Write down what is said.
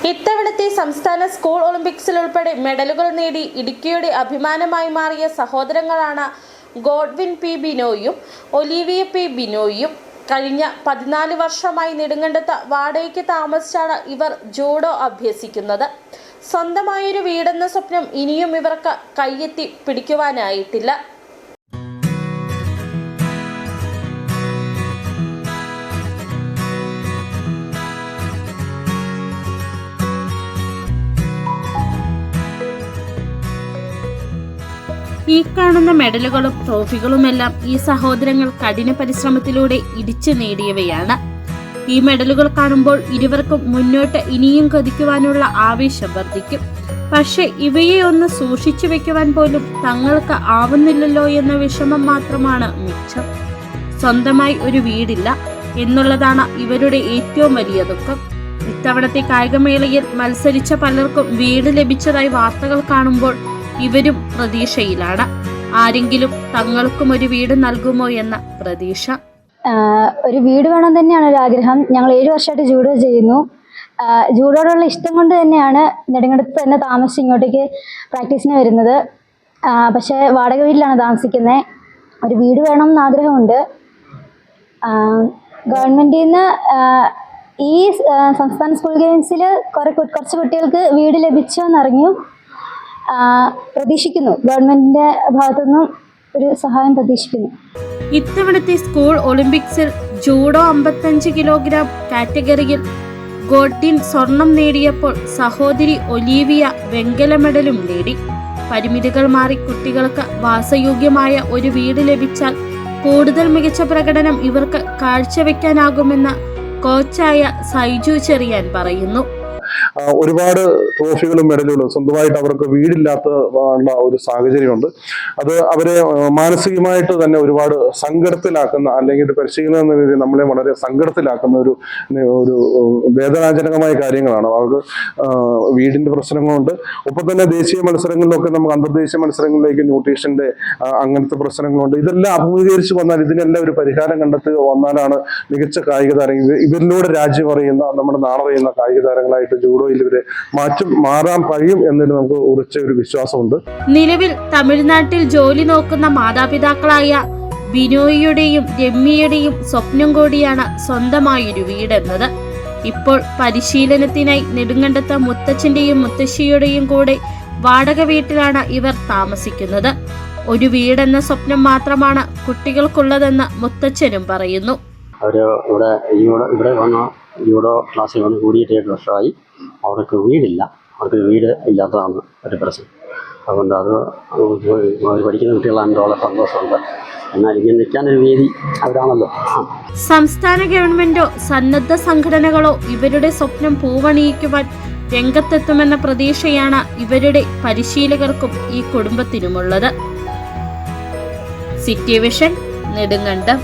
ഇത്തവണത്തെ സംസ്ഥാന സ്കൂൾ ഒളിമ്പിക്സിൽ ഉൾപ്പെടെ മെഡലുകൾ നേടി ഇടുക്കിയുടെ അഭിമാനമായി മാറിയ സഹോദരങ്ങളാണ് ഗോഡ്വിൻ പി ബിനോയും ഒലിവിയ പി ബിനോയും. കഴിഞ്ഞ 14 വർഷമായി നെടുങ്കണ്ടത്ത് വാടകയ്ക്ക് താമസിച്ചാണ് ഇവർ ജൂഡോ അഭ്യസിക്കുന്നത്. സ്വന്തമായൊരു വീടെന്ന സ്വപ്നം ഇനിയും ഇവർക്ക് കയ്യെത്തി പിടിക്കുവാനായിട്ടില്ല. ഈ കാണുന്ന മെഡലുകളും ട്രോഫികളുമെല്ലാം ഈ സഹോദരങ്ങൾ കഠിന പരിശ്രമത്തിലൂടെ ഇടിച്ചു നേടിയവയാണ്. ഈ മെഡലുകൾ കാണുമ്പോൾ ഇരുവർക്കും മുന്നോട്ട് ഇനിയും കൊതിക്കുവാനുള്ള ആവേശം വർദ്ധിക്കും. പക്ഷെ ഇവയെ ഒന്ന് സൂക്ഷിച്ചു വെക്കുവാൻ പോലും തങ്ങൾക്ക് ആവുന്നില്ലല്ലോ എന്ന വിഷമം മാത്രമാണ് മിച്ചം. സ്വന്തമായി ഒരു വീടില്ല എന്നുള്ളതാണ് ഇവരുടെ ഏറ്റവും വലിയ ദുഃഖം. ഇത്തവണത്തെ കായികമേളയിൽ മത്സരിച്ച പലർക്കും വീട് ലഭിച്ചതായി വാർത്തകൾ കാണുമ്പോൾ ഇവരും പ്രതീക്ഷയിലാണ്. ആരെങ്കിലും തങ്ങൾക്കും ഒരു വീട് നൽകുമോ എന്ന പ്രതീക്ഷ. ഒരു വീട് വേണം തന്നെയാണ് ഒരു ആഗ്രഹം. ഞങ്ങൾ 7 വർഷമായിട്ട് ജൂഡോ ചെയ്യുന്നു. ജൂഡോയോടുള്ള ഇഷ്ടം കൊണ്ട് തന്നെയാണ് നെടുങ്കണ്ടത്ത് തന്നെ താമസിച്ച് ഇങ്ങോട്ടേക്ക് പ്രാക്ടീസിന് വരുന്നത്. പക്ഷേ വാടക വീട്ടിലാണ് താമസിക്കുന്നത്. ഒരു വീട് വേണം എന്ന് ആഗ്രഹമുണ്ട്. ഗവൺമെൻറ്റിൽ നിന്ന് ഈ സംസ്ഥാന സ്കൂൾ ഗെയിംസിൽ കുറച്ച് കുട്ടികൾക്ക് വീട് ലഭിച്ചെന്നറിഞ്ഞു. പ്രതീക്ഷിക്കുന്നു. ഗവൺമെന്റിന്റെ ഭാഗത്തുനിന്നും ഒരു സഹായം പ്രതീക്ഷിക്കുന്നു. ഇത്തവണത്തെ സ്കൂൾ ഒളിമ്പിക്സിൽ ജൂഡോ 55 കിലോഗ്രാം കാറ്റഗറിയിൽ ഗോഡ്വിൻ സ്വർണം നേടിയപ്പോൾ സഹോദരി ഒലിവിയ വെങ്കല മെഡലും നേടി. പരിമിതികൾ മാറി കുട്ടികൾക്ക് വാസയോഗ്യമായ ഒരു വീട് ലഭിച്ചാൽ കൂടുതൽ മികച്ച പ്രകടനം ഇവർക്ക് കാഴ്ചവെക്കാനാകുമെന്ന് കോച്ചായ സൈജു ചെറിയാൻ പറയുന്നു. ഒരുപാട് ട്രോഫികളും മെഡലുകളും സ്വന്തമായിട്ട് അവർക്ക് വീടില്ലാത്ത ഒരു സാഹചര്യമുണ്ട്. അത് അവരെ മാനസികമായിട്ട് തന്നെ ഒരുപാട് സങ്കടത്തിലാക്കുന്ന, അല്ലെങ്കിൽ പരിശീലനം എന്ന രീതിയിൽ നമ്മളെ വളരെ സങ്കടത്തിലാക്കുന്ന ഒരു വേദനാജനകമായ കാര്യങ്ങളാണ്. അവർക്ക് വീടിന്റെ പ്രശ്നങ്ങളുണ്ട്. ഒപ്പം തന്നെ ദേശീയ മത്സരങ്ങളിലൊക്കെ നമുക്ക് അന്തർദേശീയ മത്സരങ്ങളിലേക്ക് ന്യൂട്രീഷന്റെ അങ്ങനത്തെ പ്രശ്നങ്ങളുണ്ട്. ഇതെല്ലാം അഭിമുഖീകരിച്ച് വന്നാൽ ഇതിനെല്ലാം ഒരു പരിഹാരം കണ്ടെത്തുക വന്നാലാണ് മികച്ച കായിക താരങ്ങൾ, ഇവരിലൂടെ രാജ്യം അറിയുന്ന, നമ്മുടെ നാടറിയുന്ന കായിക താരങ്ങളായിട്ട് ജൂഡോയിൽ ഇവരെ മാറാൻ കഴിയും എന്നതിൽ നമുക്ക് ഉറച്ച ഒരു വിശ്വാസമുണ്ട്. നിലവിൽ തമിഴ്നാട്ടിൽ ജോലി നോക്കുന്ന മാതാപിതാക്കളായ ബിനോയിയുടെയും രമ്യയുടെയും സ്വപ്നം കൂടിയാണ് സ്വന്തമായൊരു വീടെന്നത്. ഇപ്പോൾ പരിശീലനത്തിനായി നെടുങ്കണ്ടത്ത് മുത്തച്ഛന്റെയും മുത്തശ്ശിയുടെയും കൂടെ വാടക വീട്ടിലാണ് ഇവർ താമസിക്കുന്നത്. ഒരു വീടെന്ന സ്വപ്നം മാത്രമാണ് കുട്ടികൾക്കുള്ളതെന്ന് മുത്തച്ഛനും പറയുന്നു. അവർ ഇവിടെ വന്ന ജൂഡോ ക്ലാസ്സിൽ വന്ന് കൂടിയിട്ട് 7 വർഷമായി. അവർക്ക് വീടില്ല. അവർക്ക് വീട് ഇല്ലാത്തതാണ് ഒരു പ്രശ്നം. അതുകൊണ്ട് അത് പഠിക്കുന്ന കുട്ടികളാണെന്ന് വളരെ സന്തോഷമുണ്ട്. എന്നാൽ ഇങ്ങനെ നിൽക്കാനൊരു വേദി അവരാണല്ലോ. സംസ്ഥാന ഗവൺമെന്റോ സന്നദ്ധ സംഘടനകളോ ഇവരുടെ സ്വപ്നം പൂവണിയിക്കുവാൻ രംഗത്തെത്തുമെന്ന പ്രതീക്ഷയാണ് ഇവരുടെ പരിശീലകർക്കും ഈ കുടുംബത്തിനുമുള്ളത്. City vision, Nedumkandam.